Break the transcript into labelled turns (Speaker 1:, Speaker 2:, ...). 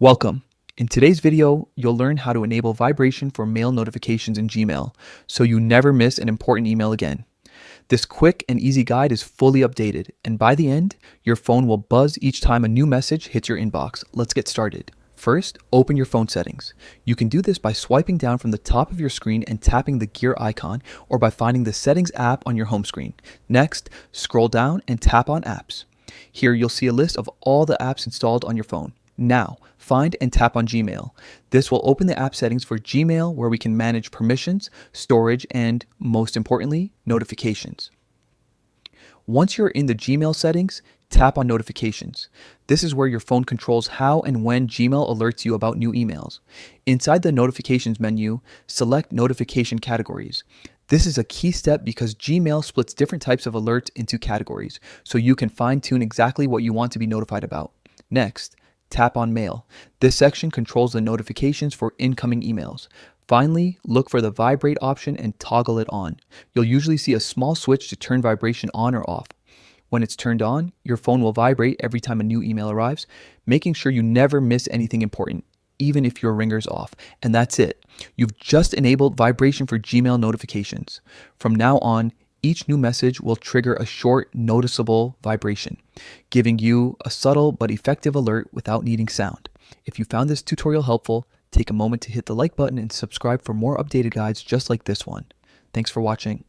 Speaker 1: Welcome. In today's video, you'll learn how to enable vibration for mail notifications in Gmail so you never miss an important email again. This quick and easy guide is fully updated, and by the end, your phone will buzz each time a new message hits your inbox. Let's get started. First, open your phone settings. You can do this by swiping down from the top of your screen and tapping the gear icon, or by finding the Settings app on your home screen. Next, scroll down and tap on Apps. Here you'll see a list of all the apps installed on your phone. Now, find and tap on Gmail. This will open the app settings for Gmail, where we can manage permissions, storage, and, most importantly, notifications. Once you're in the Gmail settings, tap on Notifications. This is where your phone controls how and when Gmail alerts you about new emails. Inside the Notifications menu, select Notification Categories. This is a key step because Gmail splits different types of alerts into categories, so you can fine-tune exactly what you want to be notified about. Next, tap on Mail. This section controls the notifications for incoming emails. Finally, look for the Vibrate option and toggle it on. You'll usually see a small switch to turn vibration on or off. When it's turned on, your phone will vibrate every time a new email arrives, making sure you never miss anything important, even if your ringer's off. And that's it. You've just enabled vibration for Gmail notifications. From now on, each new message will trigger a short, noticeable vibration, giving you a subtle but effective alert without needing sound. If you found this tutorial helpful, take a moment to hit the like button and subscribe for more updated guides just like this one. Thanks for watching.